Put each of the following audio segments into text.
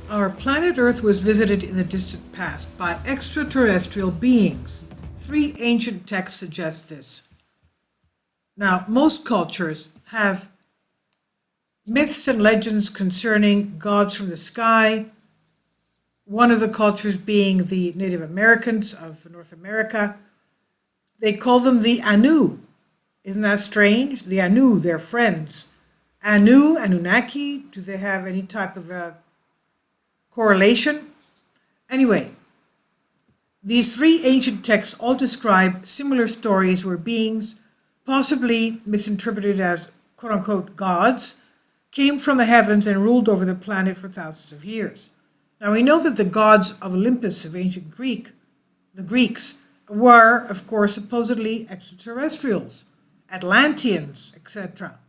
Our planet Earth was visited in the distant past by extraterrestrial beings. Three ancient texts suggest this. Now, most cultures have myths and legends concerning gods from the sky, one of the cultures being the Native Americans of North America. They call them the Anu. Isn't that strange? The Anu, their friends. Anu, Anunnaki, do they have any type of a correlation? Anyway, these three ancient texts all describe similar stories where beings, possibly misinterpreted as quote-unquote gods, came from the heavens and ruled over the planet for thousands of years. Now we know that the gods of Olympus of ancient Greek, the Greeks, were, of course, supposedly extraterrestrials, Atlanteans, etc.,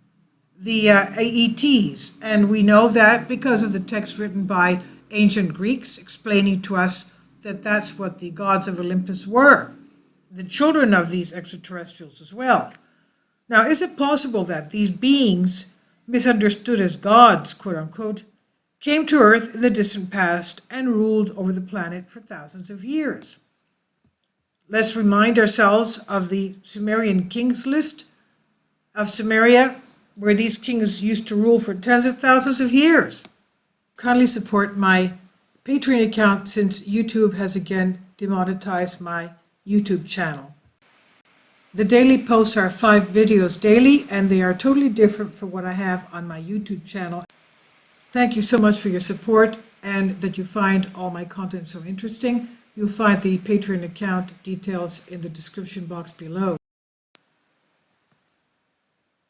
the ETs, and we know that because of the text written by ancient Greeks explaining to us that that's what the gods of Olympus were, the children of these extraterrestrials as well. Now, is it possible that these beings, misunderstood as gods, quote unquote, came to Earth in the distant past and ruled over the planet for thousands of years? Let's remind ourselves of the Sumerian kings list of Sumeria, where these kings used to rule for tens of thousands of years. Kindly support my Patreon account since YouTube has again demonetized my YouTube channel. The daily posts are 5 videos daily, and they are totally different from what I have on my YouTube channel. Thank you so much for your support and that you find all my content so interesting. You'll find the Patreon account details in the description box below.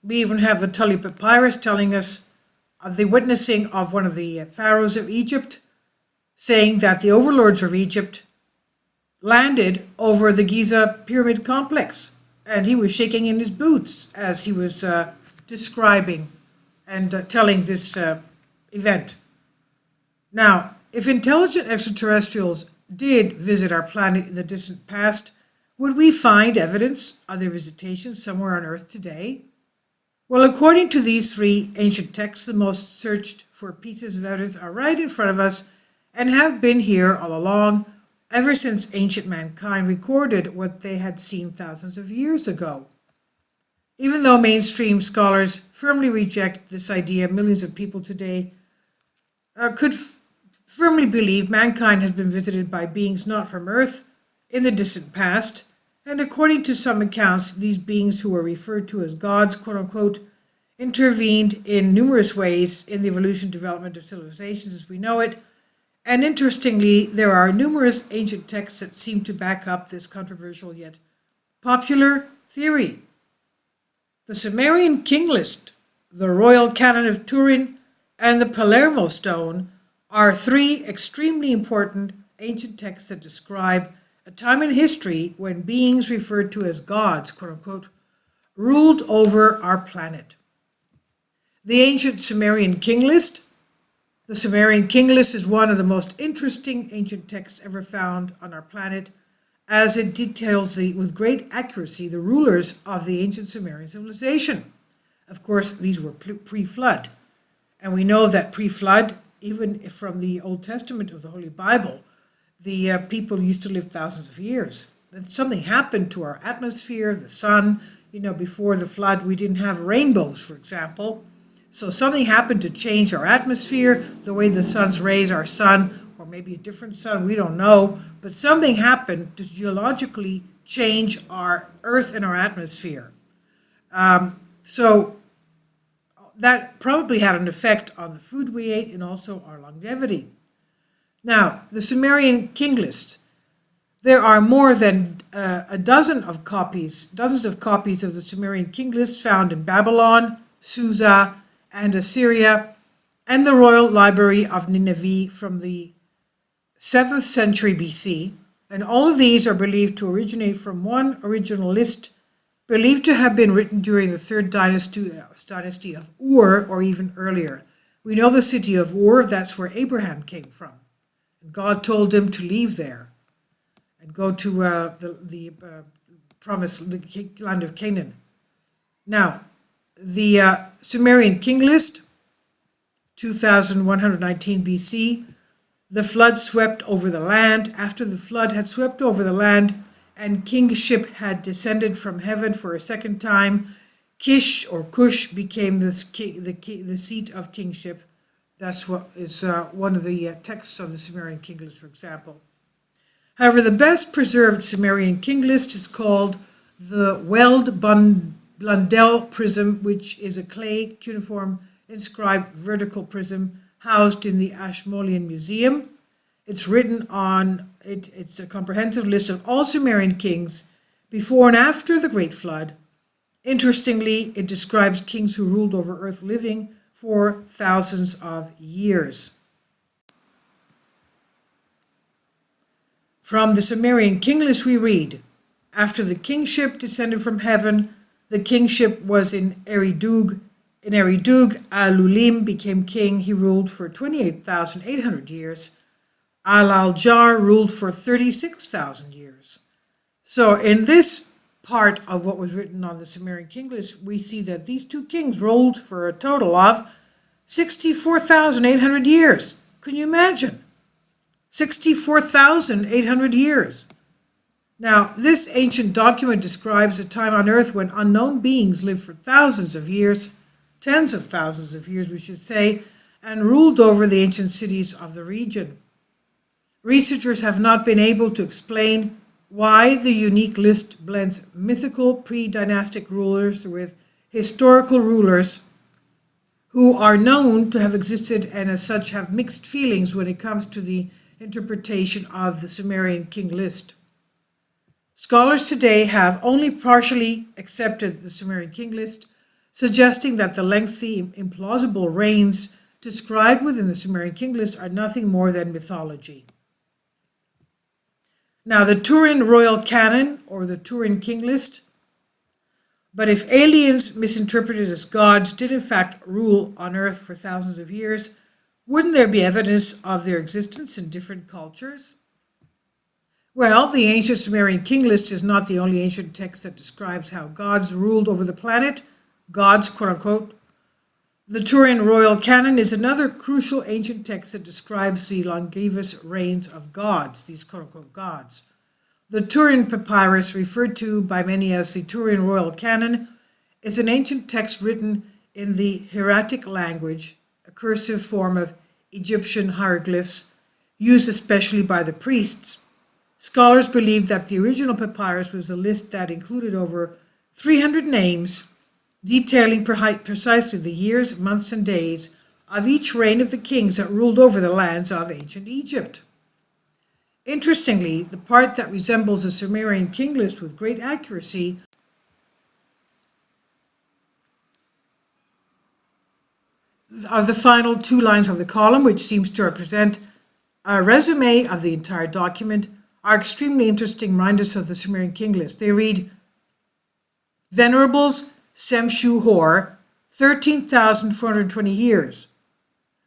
We even have the Tully Papyrus telling us of the witnessing of one of the pharaohs of Egypt, saying that the overlords of Egypt landed over the Giza pyramid complex, and he was shaking in his boots as he was describing and telling this event. Now, if intelligent extraterrestrials did visit our planet in the distant past, would we find evidence of their visitation somewhere on Earth today? Well, according to these three ancient texts, the most searched for pieces of evidence are right in front of us and have been here all along, ever since ancient mankind recorded what they had seen thousands of years ago. Even though mainstream scholars firmly reject this idea, millions of people today could firmly believe mankind has been visited by beings not from Earth in the distant past. And according to some accounts, these beings who are referred to as gods, quote unquote, intervened in numerous ways in the evolution and development of civilizations as we know it. And interestingly, there are numerous ancient texts that seem to back up this controversial yet popular theory. The Sumerian king list, the Royal Canon of Turin, and the Palermo Stone are three extremely important ancient texts that describe a time in history when beings referred to as gods, quote unquote, ruled over our planet. The ancient Sumerian king list. The Sumerian king list is one of the most interesting ancient texts ever found on our planet, as it details with great accuracy the rulers of the ancient Sumerian civilization. Of course, these were pre-flood. And we know that pre-flood, even from the Old Testament of the Holy Bible, the people used to live thousands of years. Then something happened to our atmosphere, the sun. Before the flood, we didn't have rainbows, for example. So something happened to change our atmosphere, the way the sun's rays, our sun, or maybe a different sun, we don't know. But something happened to geologically change our Earth and our atmosphere. So that probably had an effect on the food we ate and also our longevity. Now, the Sumerian king list. There are more than dozens of copies of the Sumerian king list found in Babylon, Susa, and Assyria, and the Royal Library of Nineveh from the 7th century BC. And all of these are believed to originate from one original list, believed to have been written during the 3rd dynasty of Ur, or even earlier. We know the city of Ur, that's where Abraham came from. God told him to leave there and go to the promised land of Canaan. Now, the Sumerian king list, 2119 BC, The flood swept over the land. After the flood had swept over the land and kingship had descended from heaven for a second time, Kish or Cush became the seat of kingship. That's what is one of the texts of the Sumerian king list, for example. However, the best preserved Sumerian king list is called the Weld Blundell prism, which is a clay cuneiform inscribed vertical prism housed in the Ashmolean Museum. It's written on it. It's a comprehensive list of all Sumerian kings before and after the Great Flood. Interestingly, it describes kings who ruled over earth living for thousands of years. From the Sumerian king list we read, after the kingship descended from heaven, the kingship was in Eridug. In Eridug, Alulim became king. He ruled for 28,800 years. Al-Aljar ruled for 36,000 years. So in this part of what was written on the Sumerian king list, we see that these two kings ruled for a total of 64,800 years. Can you imagine? 64,800 years. Now, this ancient document describes a time on earth when unknown beings lived for thousands of years, tens of thousands of years, we should say, and ruled over the ancient cities of the region. Researchers have not been able to explain why the unique list blends mythical pre-dynastic rulers with historical rulers who are known to have existed and as such have mixed feelings when it comes to the interpretation of the Sumerian king list. Scholars today have only partially accepted the Sumerian king list, suggesting that the lengthy, implausible reigns described within the Sumerian king list are nothing more than mythology. Now, the Turin Royal Canon, or the Turin king list, but if aliens misinterpreted as gods did in fact rule on earth for thousands of years, wouldn't there be evidence of their existence in different cultures? Well, the ancient Sumerian king list is not the only ancient text that describes how gods ruled over the planet, gods, quote unquote. The Turin Royal Canon is another crucial ancient text that describes the longevous reigns of gods, these quote unquote gods. The Turin Papyrus, referred to by many as the Turin Royal Canon, is an ancient text written in the hieratic language, a cursive form of Egyptian hieroglyphs used especially by the priests. Scholars believe that the original papyrus was a list that included over 300 names detailing precisely the years, months, and days of each reign of the kings that ruled over the lands of ancient Egypt. Interestingly, the part that resembles the Sumerian king list with great accuracy are the final two lines of the column, which seems to represent a resume of the entire document, are extremely interesting reminders of the Sumerian king list. They read, Venerables Semshu Hor, 13,420 years.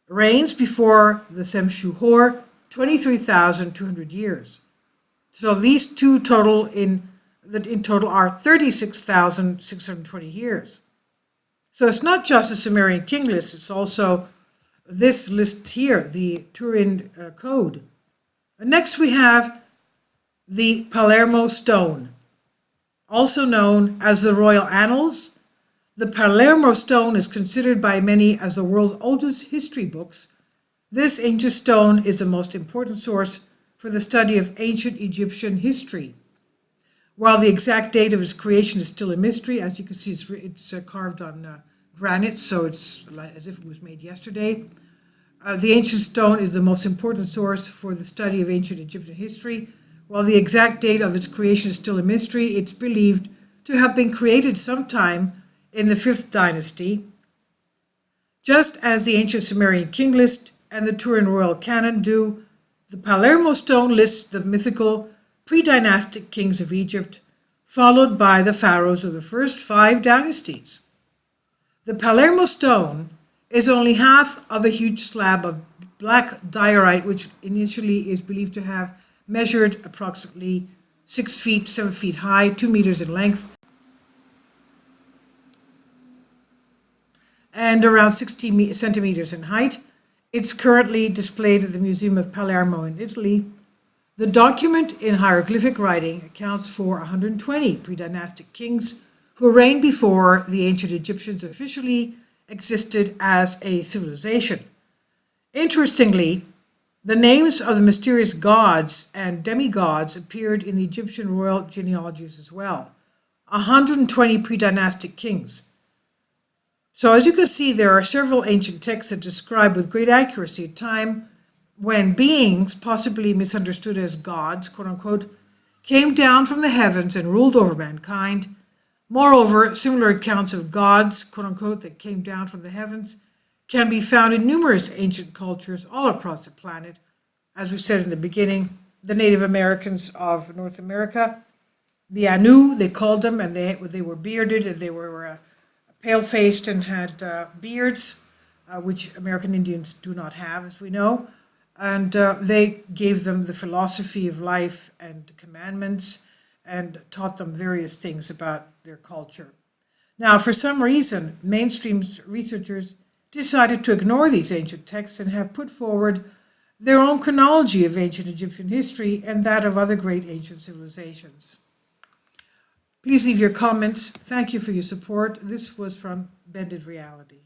Reigns before the Semshu Hor, 23,200 years. So these two in total are 36,620 years. So it's not just the Sumerian king list, it's also this list here, the Turin Code. And next we have the Palermo Stone, also known as the Royal Annals. The Palermo Stone is considered by many as the world's oldest history books. This ancient stone is the most important source for the study of ancient Egyptian history. While the exact date of its creation is still a mystery, as you can see, it's carved on granite, so it's as if it was made yesterday. The ancient stone is the most important source for the study of ancient Egyptian history. While the exact date of its creation is still a mystery, it's believed to have been created sometime in the 5th dynasty. Just as the ancient Sumerian king list and the Turin Royal Canon do, the Palermo Stone lists the mythical pre-dynastic kings of Egypt, followed by the pharaohs of the first 5 dynasties. The Palermo Stone is only half of a huge slab of black diorite, which initially is believed to have measured approximately 6 feet, 7 feet high, 2 meters in length, and around 60 centimeters in height. It's currently displayed at the Museum of Palermo in Italy. The document in hieroglyphic writing accounts for 120 pre-dynastic kings who reigned before the ancient Egyptians officially existed as a civilization. Interestingly, the names of the mysterious gods and demigods appeared in the Egyptian royal genealogies as well. 120 pre-dynastic kings. So as you can see, there are several ancient texts that describe with great accuracy a time when beings, possibly misunderstood as gods, quote unquote, came down from the heavens and ruled over mankind. Moreover, similar accounts of gods, quote unquote, that came down from the heavens can be found in numerous ancient cultures all across the planet. As we said in the beginning, the Native Americans of North America, the Anu, they called them, and they were bearded and they were pale-faced and had beards, which American Indians do not have, as we know. And they gave them the philosophy of life and commandments and taught them various things about their culture. Now, for some reason, mainstream researchers decided to ignore these ancient texts and have put forward their own chronology of ancient Egyptian history and that of other great ancient civilizations. Please leave your comments. Thank you for your support. This was from Bended Reality.